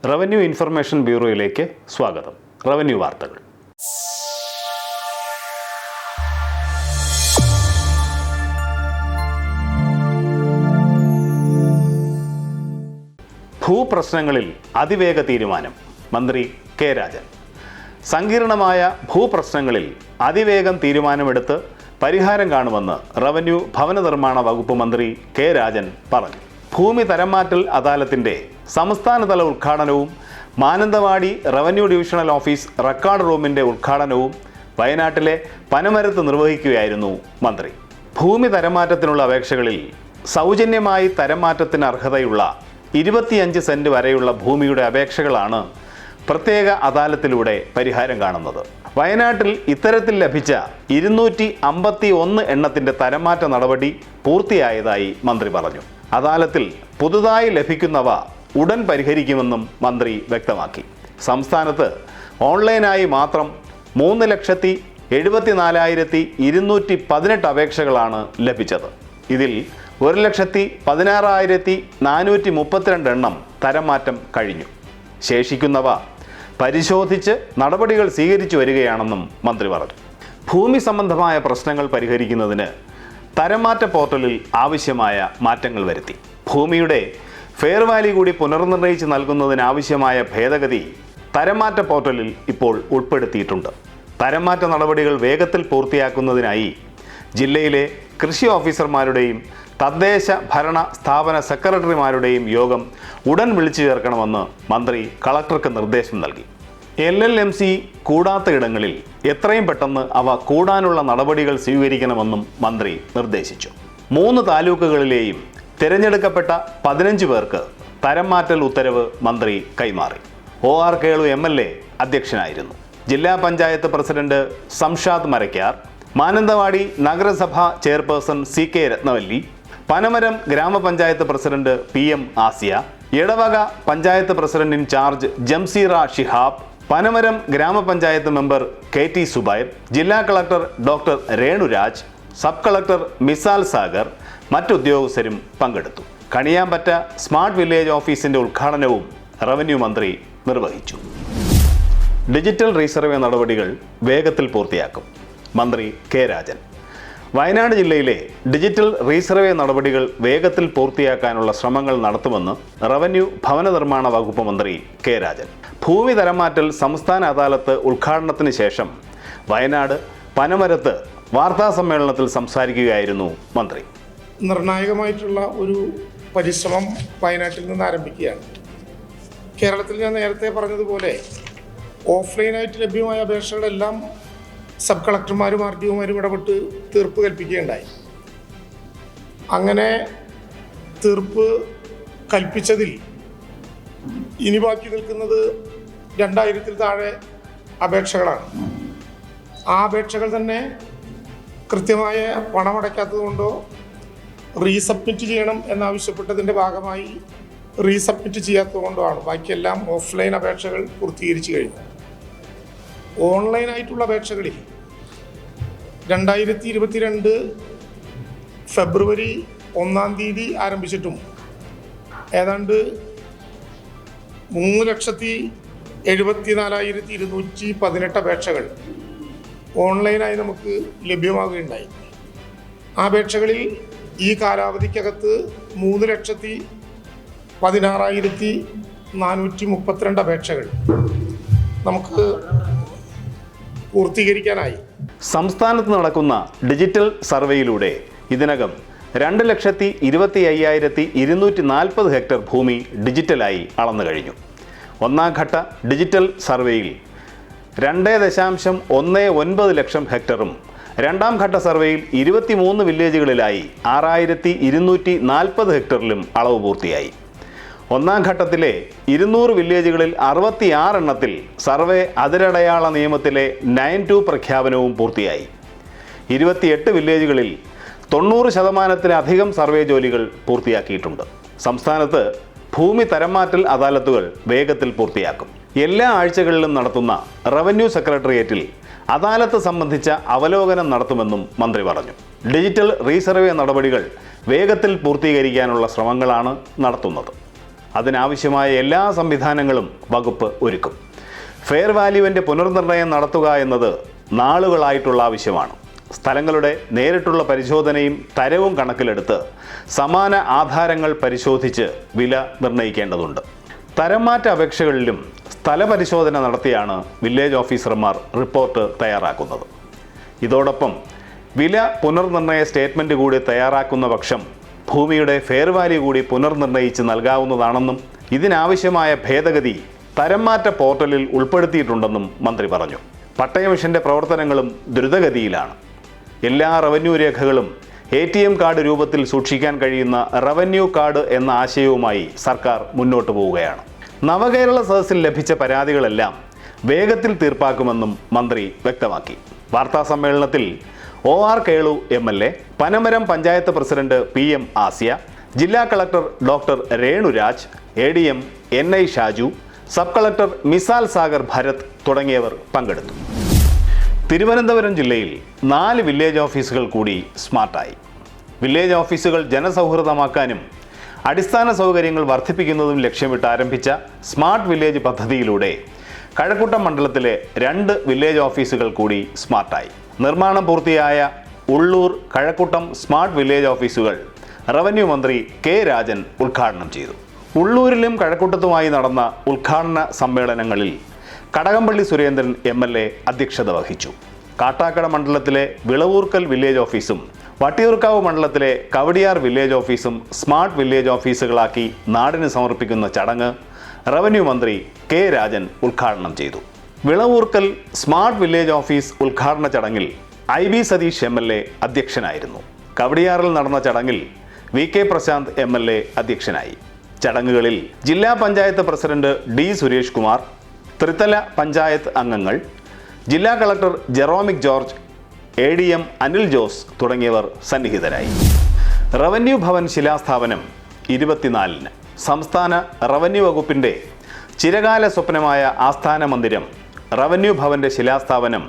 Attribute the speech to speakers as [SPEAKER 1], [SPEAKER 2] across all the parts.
[SPEAKER 1] Revenue information ബ്യൂറോയിലേക്ക് സ്വാഗതം. Revenue വാർത്തകൾ. ഭൂപ്രശ്നങ്ങളിൽ അതിവേഗ തീരുമാനം. മന്ത്രി കെ രാജൻ. സങ്കീർണമായ ഭൂപ്രശ്നങ്ങളിൽ അതിവേഗം തീരുമാനമെടുത്ത് പരിഹാരം കാണുമെന്ന് റവന്യൂ ഭവന നിർമ്മാണ വകുപ്പ് മന്ത്രി കെ രാജൻ പറഞ്ഞു. ഭൂമി തരംമാറ്റൽ അദാലത്തിൻ്റെ സംസ്ഥാനതല ഉദ്ഘാടനവും Mananthavady revenue divisional office record റൂമിൻ്റെ ഉദ്ഘാടനവും വയനാട്ടിലെ പനമരത്ത് നിർവഹിക്കുകയായിരുന്നു മന്ത്രി. ഭൂമി തരംമാറ്റത്തിനുള്ള അപേക്ഷകളിൽ സൗജന്യമായി തരംമാറ്റത്തിന് അർഹതയുള്ള 25 സെന്റ് വരെയുള്ള ഭൂമിയുടെ അപേക്ഷകളാണ് പ്രത്യേക അദാലത്തിലൂടെ പരിഹാരം കാണുന്നത്. വയനാട്ടിൽ ഇത്തരത്തിൽ ലഭിച്ച 251 എണ്ണത്തിൻ്റെ തരംമാറ്റ നടപടി പൂർത്തിയായതായി മന്ത്രി പറഞ്ഞു. അദാലത്തിൽ പുതുതായി ലഭിക്കുന്നവ ഉടൻ പരിഹരിക്കുമെന്നും മന്ത്രി വ്യക്തമാക്കി. സംസ്ഥാനത്ത് ഓൺലൈനായി മാത്രം 3,74,218 അപേക്ഷകളാണ് ലഭിച്ചത്. ഇതിൽ 1,16,432 എണ്ണം തരംമാറ്റം കഴിഞ്ഞു. ശേഷിക്കുന്നവ പരിശോധിച്ച് നടപടികൾ സ്വീകരിച്ചു വരികയാണെന്നും മന്ത്രി പറഞ്ഞു. ഭൂമി സംബന്ധമായ പ്രശ്നങ്ങൾ പരിഹരിക്കുന്നതിന് തരംമാറ്റ പോർട്ടലിൽ ആവശ്യമായ മാറ്റങ്ങൾ വരുത്തി. ഭൂമിയുടെ ഫെയർ വാല്യൂ കൂടി പുനർനിർണയിച്ച് നൽകുന്നതിനാവശ്യമായ ഭേദഗതി തരംമാറ്റ പോർട്ടലിൽ ഇപ്പോൾ ഉൾപ്പെടുത്തിയിട്ടുണ്ട്. തരംമാറ്റ നടപടികൾ വേഗത്തിൽ പൂർത്തിയാക്കുന്നതിനായി ജില്ലയിലെ കൃഷി ഓഫീസർമാരുടെയും തദ്ദേശ ഭരണ സ്ഥാപന സെക്രട്ടറിമാരുടെയും യോഗം ഉടൻ വിളിച്ചു ചേർക്കണമെന്ന് മന്ത്രി കളക്ടർക്ക് നിർദ്ദേശം നൽകി. LLMC കൂടാത്ത ഇടങ്ങളിൽ എത്രയും പെട്ടെന്ന് അവ കൂടാനുള്ള നടപടികൾ സ്വീകരിക്കണമെന്നും മന്ത്രി നിർദ്ദേശിച്ചു. 3 താലൂക്കുകളിലെയും തിരഞ്ഞെടുക്കപ്പെട്ട 15 പേർക്ക് തരംമാറ്റൽ ഉത്തരവ് മന്ത്രി കൈമാറി. OR കേളു MLA അധ്യക്ഷനായിരുന്നു. ജില്ലാ പഞ്ചായത്ത് പ്രസിഡന്റ് സംഷാദ് മരക്കാർ, മാനന്തവാടി നഗരസഭാ ചെയർപേഴ്സൺ CK രത്നവല്ലി, പനമരം ഗ്രാമപഞ്ചായത്ത് president PM Asiya, Edavaka panchayat president incharge Jamseera Shihab, Panamaram ഗ്രാമപഞ്ചായത്ത് മെമ്പർ KT സുബൈർ, ജില്ലാ collector doctor Renuraj, sub collector Misal Sagar, മറ്റുദ്യോഗസ്ഥരും പങ്കെടുത്തു. കണിയാമ്പറ്റ സ്മാർട്ട് വില്ലേജ് ഓഫീസിന്റെ ഉദ്ഘാടനവും റവന്യൂ മന്ത്രി നിർവഹിച്ചു. ഡിജിറ്റൽ റീസർവേ നടപടികൾ വേഗത്തിൽ പൂർത്തിയാക്കും. മന്ത്രി കെ രാജൻ. വയനാട് ജില്ലയിലെ ഡിജിറ്റൽ റീസർവേ നടപടികൾ വേഗത്തിൽ പൂർത്തിയാക്കാനുള്ള ശ്രമങ്ങൾ നടത്തുമെന്ന് റവന്യൂ ഭവന നിർമ്മാണ വകുപ്പ് മന്ത്രി കെ രാജൻ. ഭൂമി തരംമാറ്റൽ സംസ്ഥാന അദാലത്ത് ഉദ്ഘാടനത്തിന് ശേഷം വയനാട് പനമരത്ത് വാർത്താ സമ്മേളനത്തിൽ സംസാരിക്കുകയായിരുന്നു മന്ത്രി.
[SPEAKER 2] നിർണായകമായിട്ടുള്ള ഒരു പരിശ്രമം വയനാട്ടിൽ നിന്ന് ആരംഭിക്കുകയാണ്. കേരളത്തിൽ ഞാൻ നേരത്തെ പറഞ്ഞതുപോലെ ഓഫ്ലൈനായിട്ട് ലഭ്യമായ അപേക്ഷകളെല്ലാം സബ് കളക്ടർമാരും RDOമാരും ഇടപെട്ട് തീർപ്പ് കൽപ്പിക്കുകയുണ്ടായി. അങ്ങനെ തീർപ്പ് കൽപ്പിച്ചതിൽ ഇനി ബാക്കി നിൽക്കുന്നത് 2000-ൽ താഴെ അപേക്ഷകളാണ്. ആ അപേക്ഷകൾ തന്നെ കൃത്യമായ പണമടയ്ക്കാത്തത് കൊണ്ടോ റീസബ്മിറ്റ് ചെയ്യണം എന്നാവശ്യപ്പെട്ടതിൻ്റെ ഭാഗമായി റീസബ്മിറ്റ് ചെയ്യാത്തത് കൊണ്ടോ ആണ്. ബാക്കിയെല്ലാം ഓഫ്ലൈൻ അപേക്ഷകൾ പൂർത്തീകരിച്ചു കഴിഞ്ഞു. ഓൺലൈനായിട്ടുള്ള അപേക്ഷകളിൽ 2022 ഫെബ്രുവരി 1-ാം തീയതി ആരംഭിച്ചിട്ടും ഏതാണ്ട് 3,74,218 അപേക്ഷകൾ ഓൺലൈനായി നമുക്ക് ലഭ്യമാകുകയുണ്ടായി. ആ അപേക്ഷകളിൽ ഈ കാലാവധിക്കകത്ത് 3,16,432 അപേക്ഷകൾ നമുക്ക് പൂർത്തീകരിക്കാനായി.
[SPEAKER 1] സംസ്ഥാനത്ത് നടക്കുന്ന ഡിജിറ്റൽ സർവേയിലൂടെ ഇതിനകം 2,25,240 ഹെക്ടർ ഭൂമി ഡിജിറ്റലായി അളന്നു കഴിഞ്ഞു. 1-ാം ഘട്ട ഡിജിറ്റൽ സർവേയിൽ 2.19 ലക്ഷം ഹെക്ടറും 2-ാം ഘട്ട സർവേയിൽ 23 വില്ലേജുകളിലായി 6,240 ഹെക്ടറിലും അളവ് പൂർത്തിയായി. 1-ാം ഘട്ടത്തിലെ 200 വില്ലേജുകളിൽ 66 എണ്ണത്തിൽ സർവേ അതിരടയാള നിയമത്തിലെ 9(2) പ്രഖ്യാപനവും പൂർത്തിയായി. 28 വില്ലേജുകളിൽ 90%-ലധികം സർവേ ജോലികൾ പൂർത്തിയാക്കിയിട്ടുണ്ട്. സംസ്ഥാനത്ത് ഭൂമി തരംമാറ്റൽ അദാലത്തുകൾ വേഗത്തിൽ പൂർത്തിയാക്കും. എല്ലാ ആഴ്ചകളിലും നടത്തുന്ന റവന്യൂ സെക്രട്ടേറിയറ്റിൽ അദാലത്ത് സംബന്ധിച്ച അവലോകനം നടത്തുമെന്നും മന്ത്രി പറഞ്ഞു. ഡിജിറ്റൽ റീസർവേ നടപടികൾ വേഗത്തിൽ പൂർത്തീകരിക്കാനുള്ള ശ്രമങ്ങളാണ് നടത്തുന്നത്. അതിനാവശ്യമായ എല്ലാ സംവിധാനങ്ങളും വകുപ്പ് ഒരുക്കും. ഫെയർ വാല്യൂവിൻ്റെ പുനർനിർണയം നടത്തുക എന്നത് നാളുകളായിട്ടുള്ള ആവശ്യമാണ്. സ്ഥലങ്ങളുടെ നേരിട്ടുള്ള പരിശോധനയും തരവും കണക്കിലെടുത്ത് സമാന ആധാരങ്ങൾ പരിശോധിച്ച് വില നിർണ്ണയിക്കേണ്ടതുണ്ട്. തരംമാറ്റ അപേക്ഷകളിലും സ്ഥലപരിശോധന നടത്തിയാണ് വില്ലേജ് ഓഫീസർമാർ റിപ്പോർട്ട് തയ്യാറാക്കുന്നത്. ഇതോടൊപ്പം വില പുനർനിർണയ സ്റ്റേറ്റ്മെൻറ്റ് കൂടി തയ്യാറാക്കുന്ന പക്ഷം ഭൂമിയുടെ ഫെയർ വാല്യൂ കൂടി പുനർനിർണയിച്ച് നൽകാവുന്നതാണെന്നും ഇതിനാവശ്യമായ ഭേദഗതി തരംമാറ്റ പോർട്ടലിൽ ഉൾപ്പെടുത്തിയിട്ടുണ്ടെന്നും മന്ത്രി പറഞ്ഞു. പട്ടയ മിഷന്റെ പ്രവർത്തനങ്ങളും ദ്രുതഗതിയിലാണ്. എല്ലാ റവന്യൂ രേഖകളും ATM കാർഡ് രൂപത്തിൽ സൂക്ഷിക്കാൻ കഴിയുന്ന റവന്യൂ കാർഡ് എന്ന ആശയവുമായി സർക്കാർ മുന്നോട്ട് പോവുകയാണ്. നവകേരള സദസ്സിൽ ലഭിച്ച പരാതികളെല്ലാം വേഗത്തിൽ തീർപ്പാക്കുമെന്നും മന്ത്രി വ്യക്തമാക്കി. വാർത്താസമ്മേളനത്തിൽ OR Kelu MLA, Panamaram panchayat president PM Asiya, ജില്ലാ collector doctor Renuraj, ADM NI ഷാജു, സബ് കളക്ടർ മിസാൽ സാഗർ ഭരത് തുടങ്ങിയവർ പങ്കെടുത്തു. തിരുവനന്തപുരം ജില്ലയിൽ 4 വില്ലേജ് ഓഫീസുകൾ കൂടി സ്മാർട്ടായി. വില്ലേജ് ഓഫീസുകൾ ജനസൗഹൃദമാക്കാനും അടിസ്ഥാന സൗകര്യങ്ങൾ വർദ്ധിപ്പിക്കുന്നതും ലക്ഷ്യമിട്ട് ആരംഭിച്ച സ്മാർട്ട് വില്ലേജ് പദ്ധതിയിലൂടെ കഴക്കൂട്ടം മണ്ഡലത്തിലെ 2 വില്ലേജ് ഓഫീസുകൾ കൂടി സ്മാർട്ടായി. നിർമ്മാണം പൂർത്തിയായ ഉള്ളൂർ, കഴക്കൂട്ടം സ്മാർട്ട് വില്ലേജ് ഓഫീസുകൾ റവന്യൂ മന്ത്രി K രാജൻ ഉദ്ഘാടനം ചെയ്തു. ഉള്ളൂരിലും കഴക്കൂട്ടത്തുമായി നടന്ന ഉദ്ഘാടന സമ്മേളനങ്ങളിൽ കടകംപള്ളി സുരേന്ദ്രൻ MLA അധ്യക്ഷത വഹിച്ചു. കാട്ടാക്കട മണ്ഡലത്തിലെ വിളവൂർക്കൽ വില്ലേജ് ഓഫീസും വട്ടിയൂർക്കാവ് മണ്ഡലത്തിലെ കവടിയാർ വില്ലേജ് ഓഫീസും സ്മാർട്ട് വില്ലേജ് ഓഫീസുകളാക്കി നാടിന് സമർപ്പിക്കുന്ന ചടങ്ങ് റവന്യൂ മന്ത്രി K രാജൻ ഉദ്ഘാടനം ചെയ്തു. വിളവൂർക്കൽ സ്മാർട്ട് വില്ലേജ് ഓഫീസ് ഉദ്ഘാടന ചടങ്ങിൽ IB സതീഷ് MLA അധ്യക്ഷനായിരുന്നു. കവടിയാറിൽ നടന്ന ചടങ്ങിൽ VK പ്രശാന്ത് MLA അധ്യക്ഷനായി. ചടങ്ങുകളിൽ ജില്ലാ പഞ്ചായത്ത് പ്രസിഡന്റ് D സുരേഷ് കുമാർ, ത്രിതല പഞ്ചായത്ത് അംഗങ്ങൾ, ജില്ലാ collector Jeromic George, ADM Anil Jose തുടങ്ങിയവർ സന്നിഹിതരായി. റവന്യൂ ഭവൻ ശിലാസ്ഥാപനം 24-ന്. സംസ്ഥാന റവന്യൂ വകുപ്പിൻ്റെ ചിരകാല സ്വപ്നമായ ആസ്ഥാന മന്ദിരം റവന്യൂ ഭവൻ്റെ ശിലാസ്ഥാപനം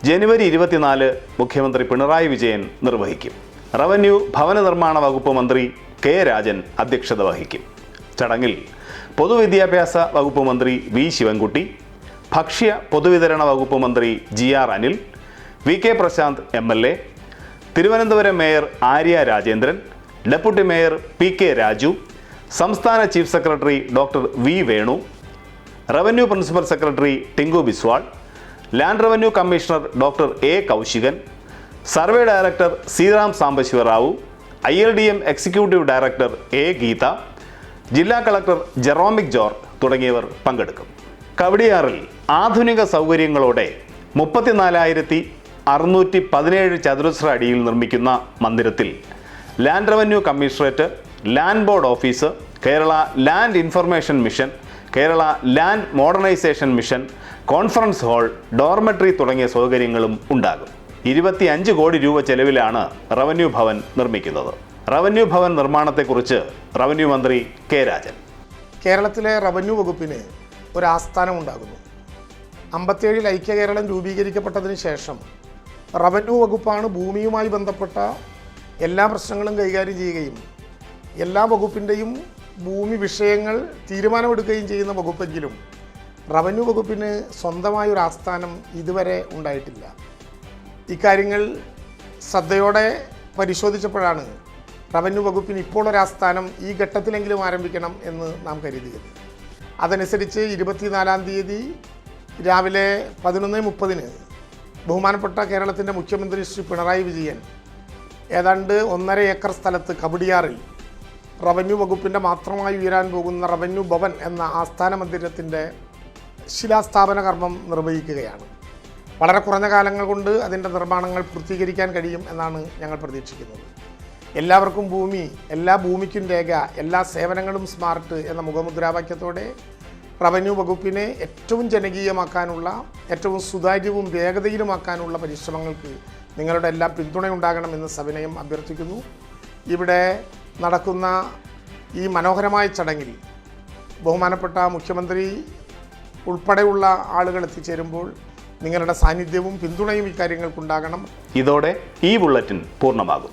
[SPEAKER 1] ജനുവരി 24 മുഖ്യമന്ത്രി പിണറായി വിജയൻ നിർവഹിക്കും. റവന്യൂ ഭവന നിർമ്മാണ വകുപ്പ് മന്ത്രി K രാജൻ അധ്യക്ഷത വഹിക്കും. ചടങ്ങിൽ പൊതുവിദ്യാഭ്യാസ വകുപ്പ് മന്ത്രി V ശിവൻകുട്ടി, ഭക്ഷ്യ പൊതുവിതരണ വകുപ്പ് മന്ത്രി GR Anil, VK Prasanth MLA, Thiruvananthapuram mayor Arya Rajendran, deputy mayor PK Raju, സംസ്ഥാന chief secretary doctor V Venu, revenue principal secretary Tinku Biswal, land revenue commissioner doctor A Kaushikan, survey director Sriram Sambasivarao, ILDM executive director A Geetha, ജില്ലാ കളക്ടർ ജെറോമിക് ജോർജ് തുടങ്ങിയവർ പങ്കെടുക്കും. കവടിയാറിൽ ആധുനിക സൗകര്യങ്ങളോടെ 34,617 ചതുരശ്ര അടിയിൽ നിർമ്മിക്കുന്ന മന്ദിരത്തിൽ land revenue commissionerate, land board office, Kerala land information mission, Kerala land modernisation mission, conference hall, dormitory തുടങ്ങിയ സൗകര്യങ്ങളും ഉണ്ടാകും. 25 കോടി രൂപ ചെലവിലാണ് റവന്യൂ ഭവൻ നിർമ്മിക്കുന്നത്. റവന്യൂ ഭവൻ നിർമ്മാണത്തെക്കുറിച്ച് റവന്യൂ മന്ത്രി K രാജൻ.
[SPEAKER 2] കേരളത്തിലെ റവന്യൂ വകുപ്പിന് ഒരു ആസ്ഥാനം ഉണ്ടാകുന്നു. 57-ൽ ഐക്യ കേരളം രൂപീകരിക്കപ്പെട്ടതിന് ശേഷം റവന്യൂ വകുപ്പാണ് ഭൂമിയുമായി ബന്ധപ്പെട്ട എല്ലാ പ്രശ്നങ്ങളും കൈകാര്യം ചെയ്യുകയും എല്ലാ വകുപ്പിൻ്റെയും ഭൂമി വിഷയങ്ങൾ തീരുമാനമെടുക്കുകയും ചെയ്യുന്ന വകുപ്പെങ്കിലും റവന്യൂ വകുപ്പിന് സ്വന്തമായൊരു ആസ്ഥാനം ഇതുവരെ ഉണ്ടായിട്ടില്ല. ഇക്കാര്യങ്ങൾ ശ്രദ്ധയോടെ പരിശോധിച്ചപ്പോഴാണ് റവന്യൂ വകുപ്പിന് ഇപ്പോൾ ഒരാസ്ഥാനം ഈ ഘട്ടത്തിലെങ്കിലും ആരംഭിക്കണം എന്ന് നാം കരുതിയത്. അതനുസരിച്ച് 24-ാം തീയതി രാവിലെ 11:30 ബഹുമാനപ്പെട്ട കേരളത്തിൻ്റെ മുഖ്യമന്ത്രി ശ്രീ പിണറായി വിജയൻ ഏതാണ്ട് 1.5 ഏക്കർ സ്ഥലത്ത് കവടിയാറിൽ റവന്യൂ വകുപ്പിൻ്റെ മാത്രമായി ഉയരാൻ പോകുന്ന റവന്യൂ ഭവൻ എന്ന ആസ്ഥാന മന്ദിരത്തിൻ്റെ ശിലാസ്ഥാപന കർമ്മം നിർവഹിക്കുകയാണ്. വളരെ കുറഞ്ഞ കാലങ്ങൾ കൊണ്ട് അതിൻ്റെ നിർമ്മാണങ്ങൾ പൂർത്തീകരിക്കാൻ കഴിയും എന്നാണ് ഞങ്ങൾ പ്രതീക്ഷിക്കുന്നത്. എല്ലാവർക്കും ഭൂമി, എല്ലാ ഭൂമിക്കും രേഖ, എല്ലാ സേവനങ്ങളും സ്മാർട്ട് എന്ന മുഖമുദ്രാവാക്യത്തോടെ റവന്യൂ വകുപ്പിനെ ഏറ്റവും ജനകീയമാക്കാനുള്ള, ഏറ്റവും സുതാര്യവും വേഗതയിലുമാക്കാനുള്ള പരിശ്രമങ്ങൾക്ക് നിങ്ങളുടെ എല്ലാം പിന്തുണയുണ്ടാകണമെന്ന് സവിനയം അഭ്യർത്ഥിക്കുന്നു. ഇവിടെ നടക്കുന്ന ഈ മനോഹരമായ ചടങ്ങിൽ ബഹുമാനപ്പെട്ട മുഖ്യമന്ത്രി ഉൾപ്പെടെയുള്ള ആളുകൾ എത്തിച്ചേരുമ്പോൾ നിങ്ങളുടെ സാന്നിധ്യവും പിന്തുണയും ഇക്കാര്യങ്ങൾക്കുണ്ടാകണം.
[SPEAKER 1] ഇതോടെ ഈ ബുള്ളറ്റിൻ പൂർണ്ണമാകും.